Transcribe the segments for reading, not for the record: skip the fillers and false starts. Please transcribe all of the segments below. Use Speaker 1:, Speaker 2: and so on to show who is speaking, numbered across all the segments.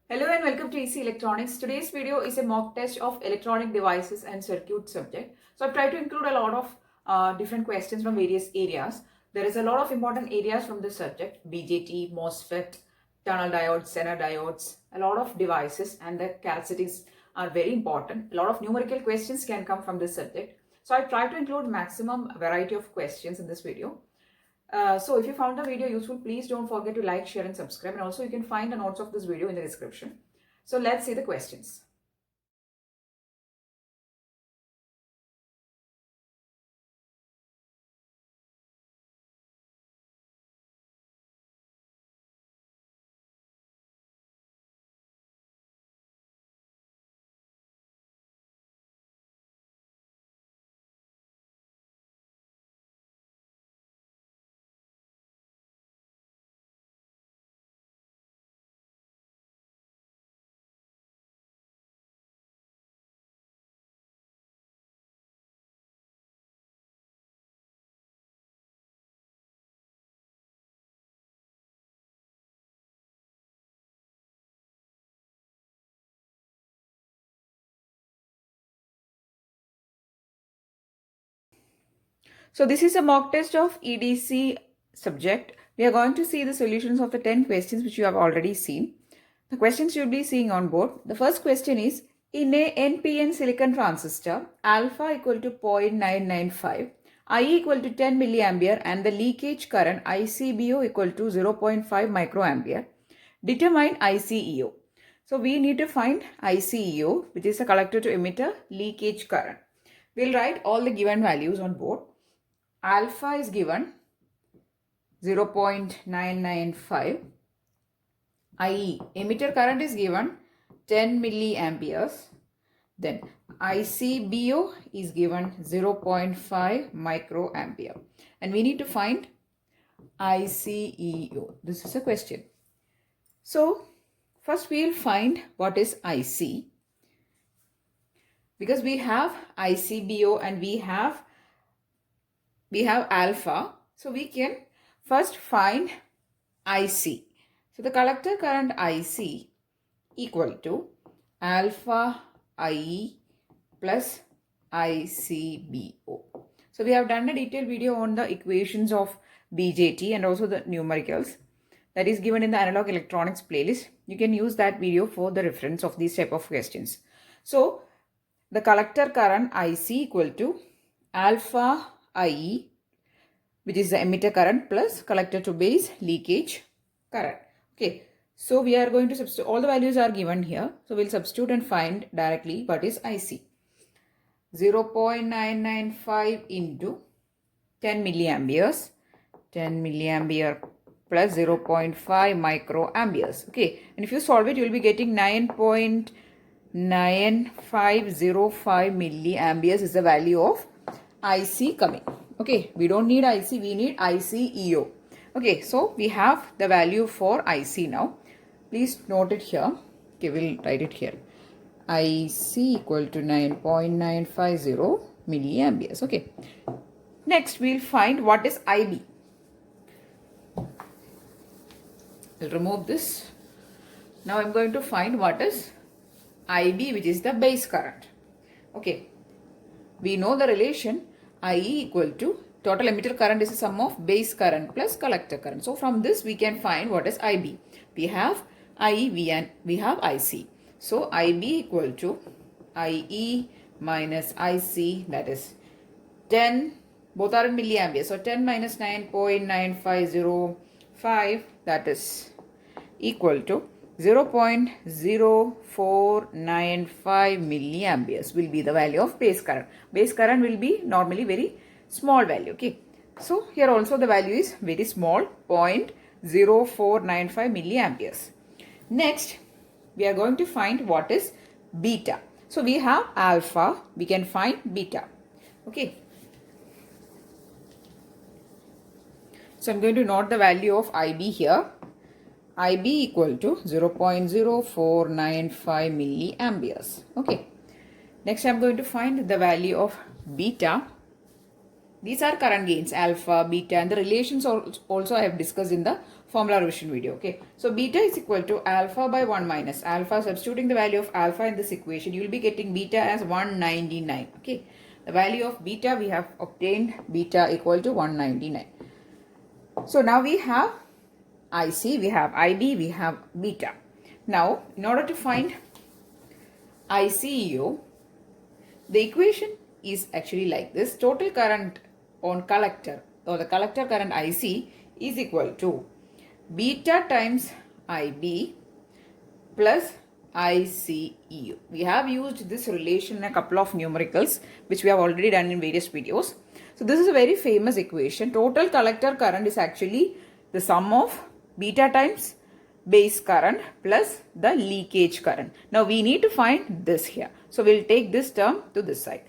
Speaker 1: Hello and welcome to EC Electronics. Today's video is a mock test of electronic devices and circuit subject. So I've tried to include a lot of different questions from various areas. There is a lot of important areas from this subject: BJT, MOSFET, tunnel diodes, Zener diodes, a lot of devices, and the characteristics are very important. A lot of numerical questions can come from this subject. So I've tried to include maximum variety of questions in this video. So if you found the video useful, please don't forget to like, share and subscribe. And also you can find the notes of this video in the description. So let's see the questions. So this is a mock test of EDC subject. We are going to see the solutions of the 10 questions which you have already seen. The questions you'll be seeing on board. The first question is, in a NPN silicon transistor, alpha equal to 0.995, I equal to 10 milliampere and the leakage current ICBO equal to 0.5 microampere. Determine ICEO. So we need to find ICEO, which is the collector to emitter leakage current. We'll write all the given values on board. Alpha is given 0.995. IE, emitter current is given 10 milliamperes. Then ICBO is given 0.5 microampere. And we need to find ICEO. This is a question. So first we'll find what is IC. Because we have ICBO and we have alpha. So we can first find IC. So the collector current IC equal to alpha IE plus ICBO. So we have done a detailed video on the equations of BJT and also the numericals that is given in the analog electronics playlist. You can use that video for the reference of these type of questions. So the collector current IC equal to alpha IE, which is the emitter current, plus collector to base leakage current. Okay, so we are going to substitute, all the values are given here. So we'll substitute and find directly what is IC. 0.995 into 10 milliamperes, 10 milliampere plus 0.5 microamperes. Okay, and if you solve it, you will be getting 9.9505 milliamperes is the value of IC coming. Okay, we don't need IC, we need ICEO. Okay, so we have the value for IC now. Please note it here. Okay, we'll write it here. IC equal to 9.950 milliamperes. Okay. Next, we'll find what is IB. I'll remove this. Now I'm going to find what is IB, which is the base current. Okay. We know the relation IE equal to total emitter current is the sum of base current plus collector current. So from this we can find what is IB. We have IE and we have IC. So IB equal to IE minus IC, that is 10, both are in milliamperes. So 10 minus 9.9505, that is equal to 0.0495 milliamperes will be the value of base current. Base current will be normally very small value. Okay. So here also the value is very small, 0.0495 milliamperes. Next, we are going to find what is beta. So we have alpha, we can find beta. Okay. So I'm going to note the value of IB here. IB equal to 0.0495 milliamperes. Okay. Next I'm going to find the value of beta. These are current gains, alpha, beta, and the relations also I have discussed in the formula revision video. Okay, so beta is equal to alpha by 1 minus alpha. Substituting the value of alpha in this equation, you will be getting beta as 199. Okay, the value of beta, we have obtained beta equal to 199. So now we have IC, we have IB, we have beta. Now, in order to find ICEO, the equation is actually like this. Total current on collector, or the collector current IC, is equal to beta times IB plus ICEO. We have used this relation in a couple of numericals which we have already done in various videos. So this is a very famous equation. Total collector current is actually the sum of beta times base current plus the leakage current. Now we need to find this here. So we'll take this term to this side.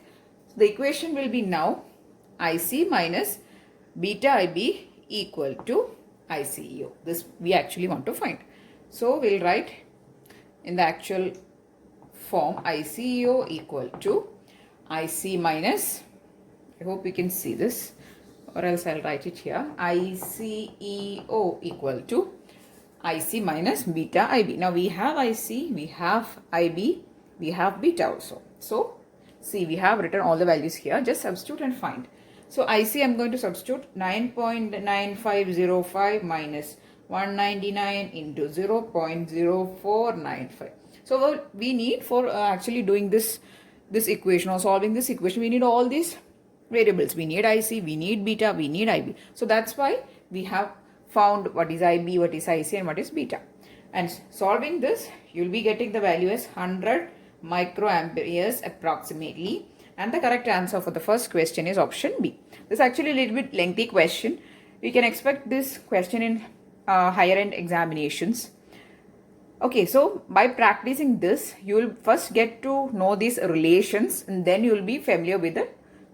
Speaker 1: So the equation will be now IC minus beta IB equal to ICEO. This we actually want to find. So we'll write in the actual form ICEO equal to IC minus, I hope we can see this, or else I'll write it here, ICEO equal to IC minus beta IB. Now we have IC, we have IB, we have beta also. So see, we have written all the values here. Just substitute and find. So IC, I'm going to substitute 9.9505 minus 199 into 0.0495. So what we need for actually doing this equation or solving this equation, we need all these variables. We need IC, we need beta, we need IB. So that's why we have found what is IB, what is IC, and what is beta. And solving this, you'll be getting the value as 100 microamperes approximately. And the correct answer for the first question is option B. This is actually a little bit lengthy question. We can expect this question in higher end examinations. Okay, so by practicing this, you will first get to know these relations, and then you will be familiar with the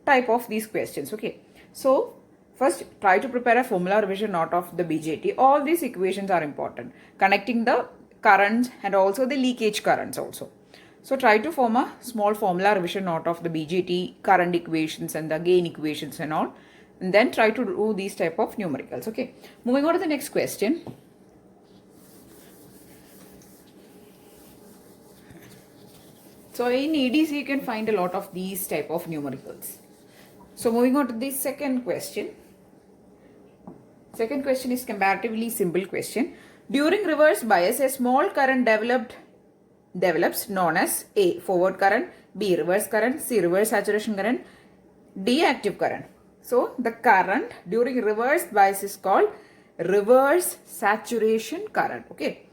Speaker 1: type of these questions. Okay, so first try to prepare a formula revision note of the BJT. All these equations are important, connecting the currents and also the leakage currents also. So try to form a small formula revision note of the BJT current equations and the gain equations and all. And then try to do these type of numericals. Okay. Moving on to the next question. So in EDC you can find a lot of these type of numericals. So moving on to the second question. Second question is comparatively simple question. During reverse bias, a small current develops known as A, forward current, B, reverse current, C, reverse saturation current, D, active current. So the current during reverse bias is called reverse saturation current. Okay.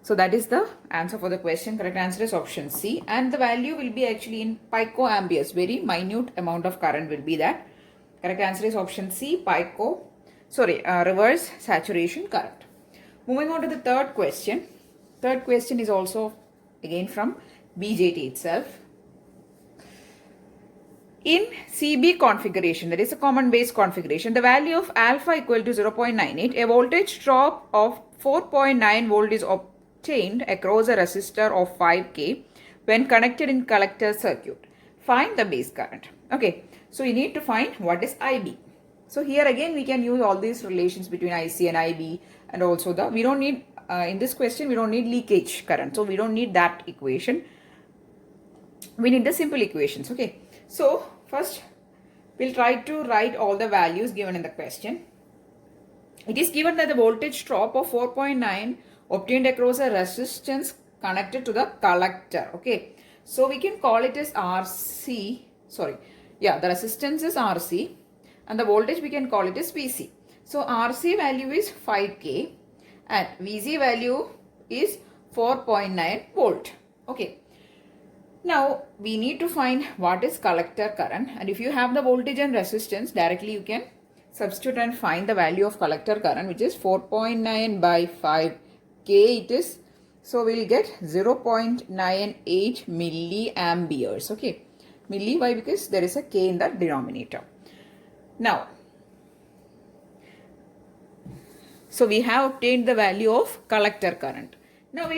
Speaker 1: So that is the answer for the question. Correct answer is option C. And the value will be actually in picoamperes. Very minute amount of current will be that. Correct answer is option C, reverse saturation current. Moving on to the third question. Third question is also again from BJT itself. In CB configuration, that is a common base configuration, the value of alpha equal to 0.98, a voltage drop of 4.9 volt is obtained across a resistor of 5K when connected in collector circuit. Find the base current. Okay, so you need to find what is IB. So here again we can use all these relations between IC and IB, and also we don't need in this question we don't need leakage current, so we don't need that equation. We need the simple equations. Okay, so first we'll try to write all the values given in the question. It is given that the voltage drop of 4.9 obtained across a resistance connected to the collector. Okay, so we can call it as RC. The resistance is RC and the voltage we can call it as VC. So RC value is 5K and VC value is 4.9 volt. Okay. Now we need to find what is collector current, and if you have the voltage and resistance, directly you can substitute and find the value of collector current, which is 4.9 by 5K it is. So we'll get 0.98 milliamperes. Okay. Milli, why? Because there is a K in the denominator. Now, so we have obtained the value of collector current. Now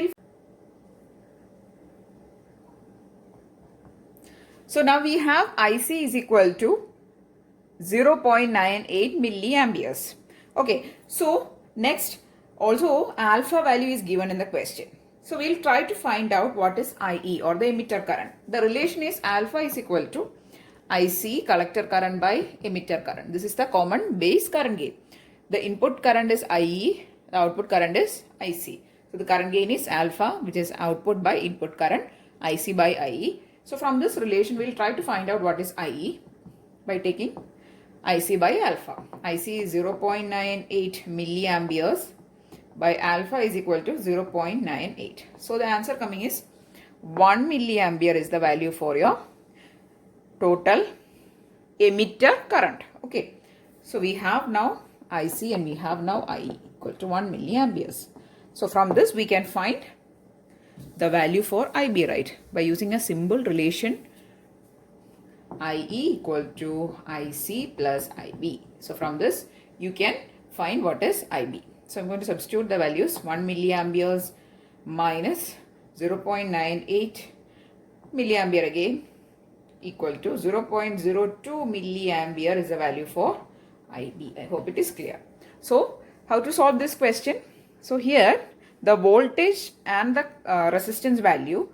Speaker 1: we have IC is equal to 0.98 milliamperes. Okay, so next also alpha value is given in the question. So we'll try to find out what is IE or the emitter current. The relation is alpha is equal to IC collector current by emitter current. This is the common base current gain. The input current is IE, the output current is IC. So the current gain is alpha, which is output by input current, IC by IE. So from this relation, we'll try to find out what is IE by taking IC by alpha. IC is 0.98 milliamperes by alpha is equal to 0.98. So the answer coming is 1 milliampere is the value for your total emitter current. Okay. So we have now IC and we have now IE equal to 1 milliamperes. So from this we can find the value for IB, right, by using a simple relation IE equal to IC plus IB. So from this you can find what is IB. So I'm going to substitute the values. 1 milliamperes minus 0.98 milliampere again equal to 0.02 milliampere is the value for IB. I hope it is clear. So how to solve this question? So here the voltage and the resistance value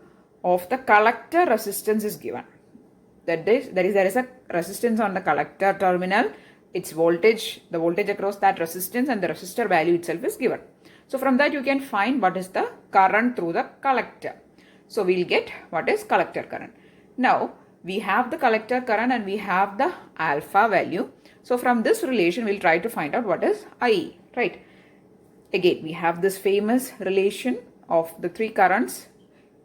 Speaker 1: of the collector resistance is given. That is, there is a resistance on the collector terminal. Its voltage, the voltage across that resistance and the resistor value itself is given. So from that you can find what is the current through the collector. So we'll get what is collector current. Now we have the collector current and we have the alpha value. So from this relation we'll try to find out what is IE, right? Again we have this famous relation of the three currents.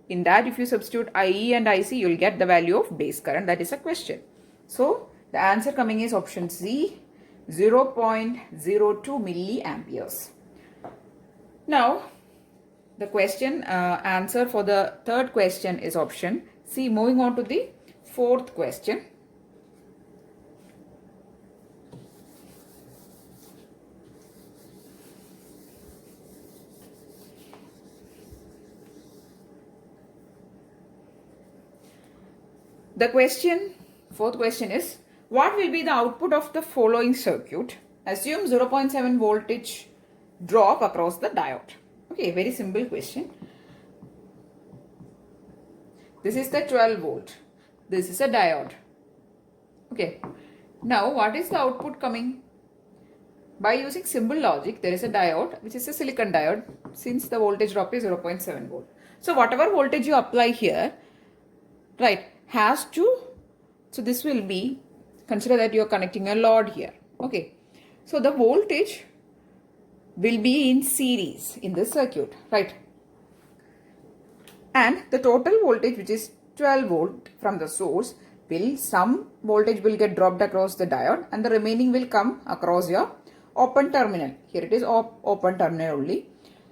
Speaker 1: In that if you substitute IE and IC you'll get the value of base current. That is a question. So the answer coming is option C, 0.02 milliamperes. Now the question answer for the third question is option C. Moving on to the fourth question. The fourth question is, what will be the output of the following circuit? Assume 0.7 voltage drop across the diode. Okay, very simple question. This is the 12 volt. This is a diode. Okay. Now, what is the output coming? By using simple logic, there is a diode, which is a silicon diode, since the voltage drop is 0.7 volt. So, whatever voltage you apply here, right, has to, so this will be, consider that you are connecting a load here. Okay. So, the voltage will be in series in this circuit, right? And the total voltage, which is 12 volt from the source, some voltage will get dropped across the diode and the remaining will come across your open terminal. Here it is open terminal only.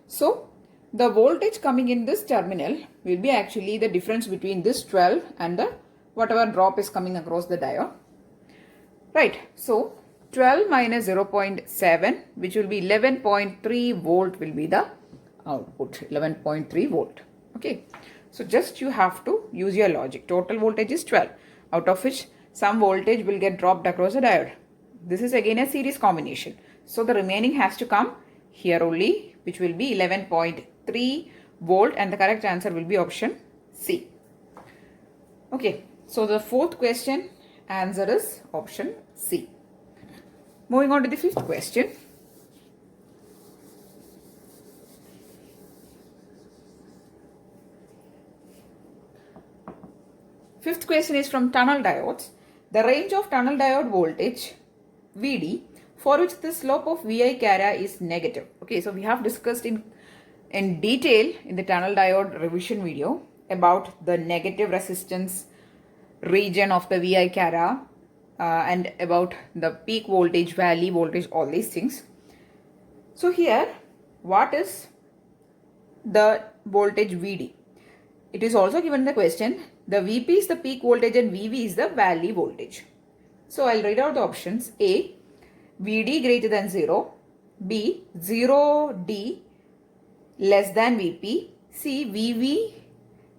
Speaker 1: So the voltage coming in this terminal will be actually the difference between this 12 and the whatever drop is coming across the diode. Right. So 12 minus 0.7, which will be 11.3 volt, will be the output. 11.3 volt. Okay. So just you have to use your logic. Total voltage is 12, out of which some voltage will get dropped across the diode. This is again a series combination. So the remaining has to come here only, which will be 11.3 volt, and the correct answer will be option C. Okay. So the fourth question answer is option C. Moving on to the fifth question. Fifth question is from tunnel diodes. The range of tunnel diode voltage VD for which the slope of VI carrier is negative. Okay, so we have discussed in detail in the tunnel diode revision video about the negative resistance region of the VI carrier and about the peak voltage, valley voltage, all these things. So here, what is the voltage VD? It is also given in the question. The VP is the peak voltage and VV is the valley voltage. So I'll read out the options. A, VD greater than 0. B, 0D less than VP. C, VV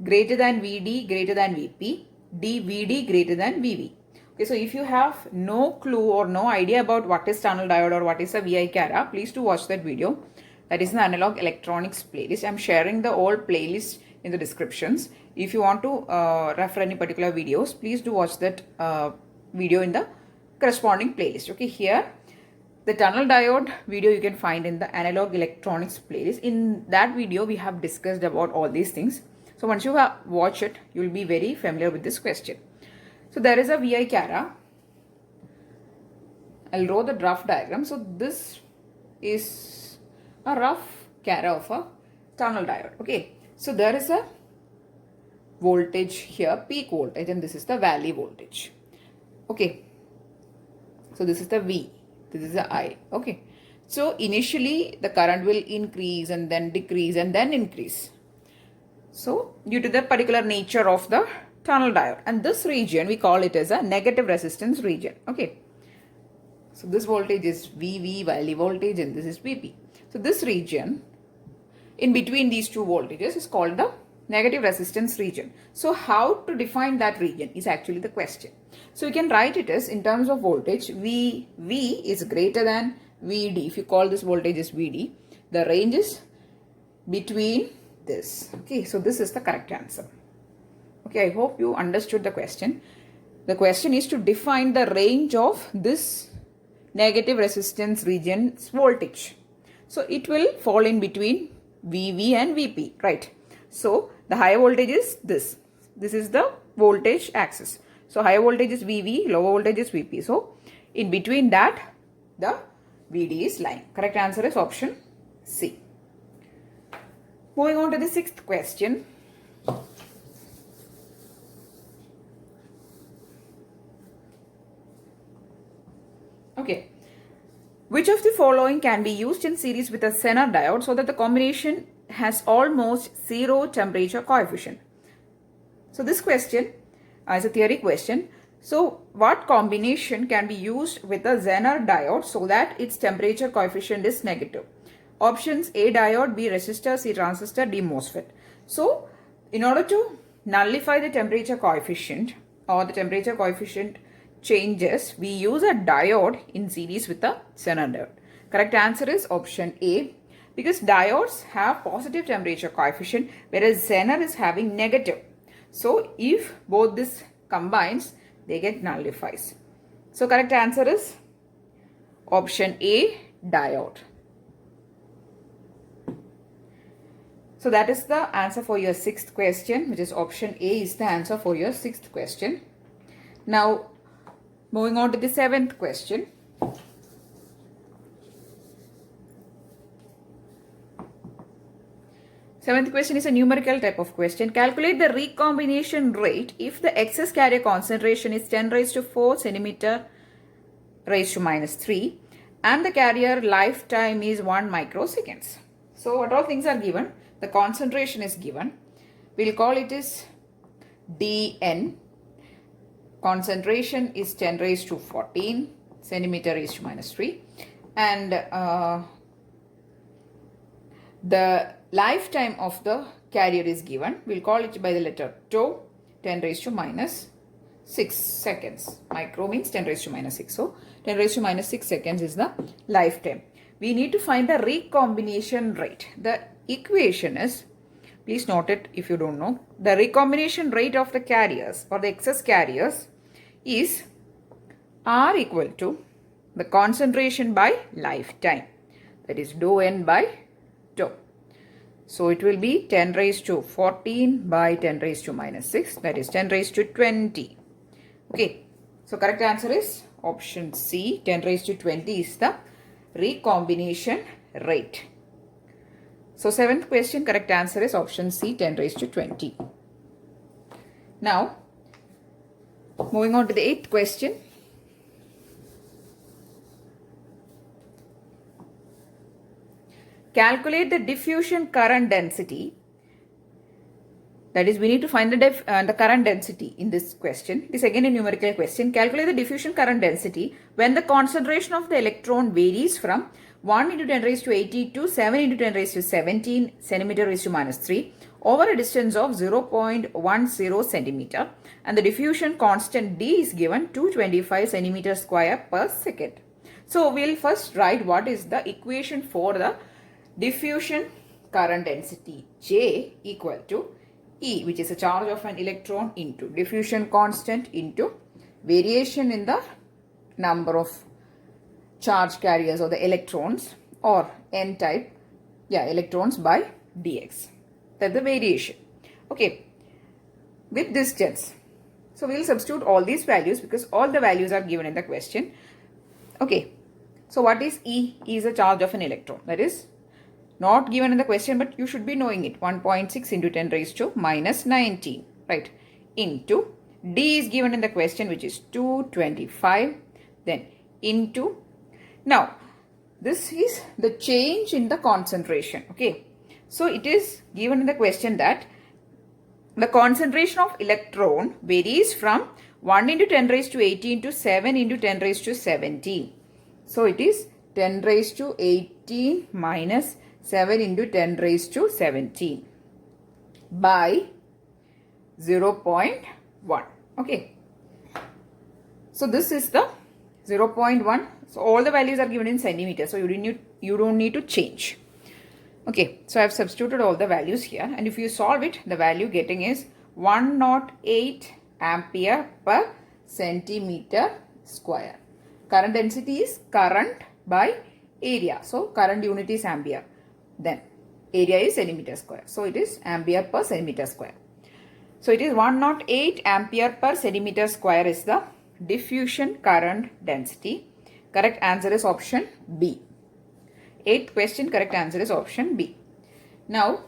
Speaker 1: greater than VD greater than VP. D, VD greater than VV. Okay, so if you have no clue or no idea about what is tunnel diode or what is a VI cara, please do watch that video. That is the analog electronics playlist. I'm sharing the old playlist in the descriptions. If you want to refer any particular videos, please do watch that video in the corresponding playlist. Okay, here the tunnel diode video you can find in the analog electronics playlist. In that video, we have discussed about all these things. So once you watch it, you will be very familiar with this question. So there is a VI cara. I'll draw the rough diagram. So this is a rough cara of a tunnel diode. Okay. So there is a voltage here, peak voltage, and this is the valley voltage. Okay. So this is the V. This is the I. Okay. So initially the current will increase and then decrease and then increase. So due to the particular nature of the tunnel diode, and this region we call it as a negative resistance region. Okay. So this voltage is VV, valley voltage, and this is VP. So this region in between these two voltages is called the negative resistance region. So how to define that region is actually the question. So you can write it as in terms of voltage, V is greater than VD. If you call this voltage as VD, the range is between this. Okay, so this is the correct answer. Okay, I hope you understood the question. The question is to define the range of this negative resistance region's voltage. So it will fall in between VV and VP, right? So the higher voltage is this. This is the voltage axis. So higher voltage is VV, lower voltage is VP. So in between that, the VD is lying. Correct answer is option C. Moving on to the sixth question. Okay. Which of the following can be used in series with a Zener diode so that the combination has almost zero temperature coefficient? So this question is a theory question. So what combination can be used with a Zener diode so that its temperature coefficient is negative? Options: A diode, B resistor, C transistor, D MOSFET. So in order to nullify the temperature coefficient or the temperature coefficient changes, we use a diode in series with a Zener diode. Correct answer is option A, because diodes have positive temperature coefficient whereas Zener is having negative. So if both this combines, they get nullifies. So correct answer is option A, diode. So that is the answer for your sixth question, which is option A is the answer for your sixth question. Now moving on to the seventh question. Seventh question is a numerical type of question. Calculate the recombination rate if the excess carrier concentration is 10 raised to 4 centimeter raised to minus 3 and the carrier lifetime is 1 microseconds. So what all things are given? The concentration is given. We'll call it as Dn. Concentration is 10 raised to 14 centimeter raised to minus 3 and the lifetime of the carrier is given. We'll call it by the letter tau, 10 raised to minus 6 seconds. Micro means 10 raised to minus 6. So 10 raised to minus 6 seconds is the lifetime. We need to find the recombination rate. The equation is, please note it if you don't know, the recombination rate of the carriers or the excess carriers is R equal to the concentration by lifetime. That is dou n by tau. So it will be 10 raised to 14 by 10 raised to minus 6. That is 10 raised to 20. Okay. So correct answer is option C. 10 raised to 20 is the recombination rate. So seventh question, correct answer is option C, 10 raised to 20. Now, moving on to the eighth question. Calculate the diffusion current density. That is, we need to find the current density in this question. It is again a numerical question. Calculate the diffusion current density when the concentration of the electron varies from 1 into 10 raised to 82, 7 into 10 raised to 17 centimeter raised to minus 3 over a distance of 0.10 centimeter, and the diffusion constant D is given 225 centimeter square per second. So we'll first write what is the equation for the diffusion current density J equal to E, which is a charge of an electron, into diffusion constant into variation in the number of charge carriers or the electrons, or n type, electrons by dx. That's the variation. Okay, with distance. So we'll substitute all these values because all the values are given in the question. Okay, so what is E? E is a charge of an electron. That is not given in the question, but you should be knowing it. 1.6 into 10 raised to minus 19, right? Into D is given in the question, which is 225. Then into, now this is the change in the concentration. Okay, so it is given in the question that the concentration of electron varies from 1 into 10 raised to 18 to 7 into 10 raised to 17. So it is 10 raised to 18 minus 7 into 10 raised to 17 by 0.1. Okay. So this is the 0.1. So all the values are given in centimeters. So you don't need to change. Okay. So I have substituted all the values here. And if you solve it, the value getting is 108 ampere per centimeter square. Current density is current by area. So current unit is ampere. Then area is centimeter square. So it is ampere per centimeter square. So it is 108 ampere per centimeter square is the diffusion current density. Correct answer is option B. 8th question, correct answer is option B. Now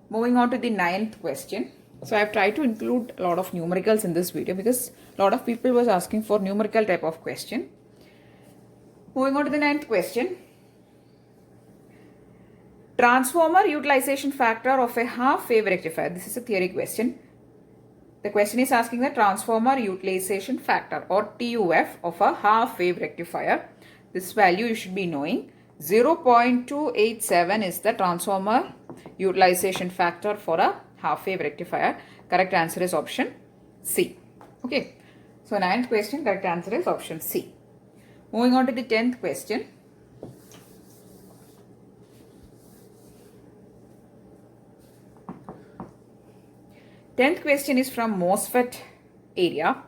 Speaker 1: moving on to the 9th question. So I have tried to include a lot of numericals in this video because a lot of people was asking for numerical type of question. Moving on to the 9th question. Transformer utilization factor of a half wave rectifier. This is a theory question. The question is asking the transformer utilization factor or TUF of a half wave rectifier. This value you should be knowing. 0.287 is the transformer utilization factor for a half wave rectifier. Correct answer is option C. Okay. So 9th question, correct answer is option C. Moving on to the 10th question. Tenth question is from MOSFET area.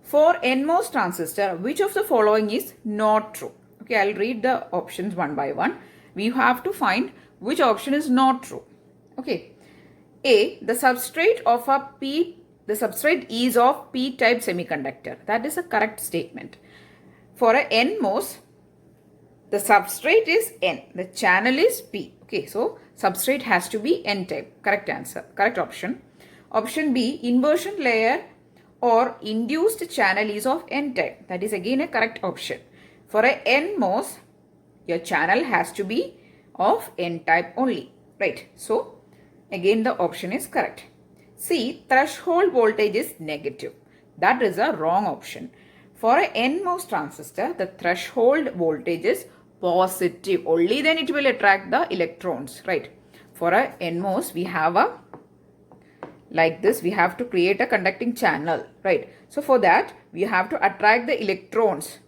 Speaker 1: For NMOS transistor, which of the following is not true? Okay, I'll read the options one by one. We have to find which option is not true. Okay. A, the substrate is of P-type semiconductor. That is a correct statement. For a NMOS, the substrate is N. The channel is P. Okay, so substrate has to be N-type. Correct answer. Correct option. Option B, inversion layer or induced channel is of N-type. That is again a correct option. For a NMOS, your channel has to be of N-type only. Right. So, again the option is correct. C, threshold voltage is negative. That is a wrong option. For a NMOS transistor, the threshold voltage is positive. Only then it will attract the electrons. Right. For a NMOS, we have a like this, we have to create a conducting channel, right? So for that, we have to attract the electrons.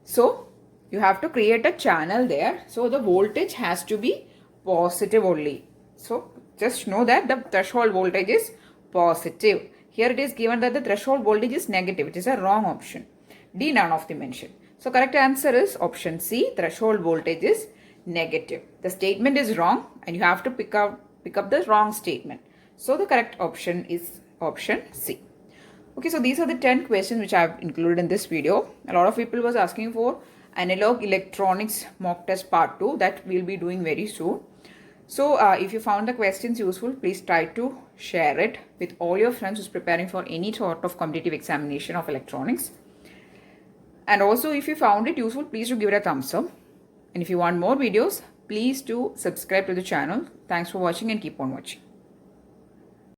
Speaker 1: So you have to create a channel there. So the voltage has to be positive only. So just know that the threshold voltage is positive. Here it is given that the threshold voltage is negative. It is a wrong option. D, none of the mentioned. So correct answer is option C, threshold voltage is negative. The statement is wrong and you have to pick up the wrong statement. So the correct option is option C. Okay, so these are the 10 questions which I have included in this video. A lot of people was asking for analog electronics mock test part 2 that we'll be doing very soon. So if you found the questions useful, please try to share it with all your friends who's preparing for any sort of competitive examination of electronics. And also if you found it useful, please do give it a thumbs up. And if you want more videos, please do subscribe to the channel. Thanks for watching and keep on watching.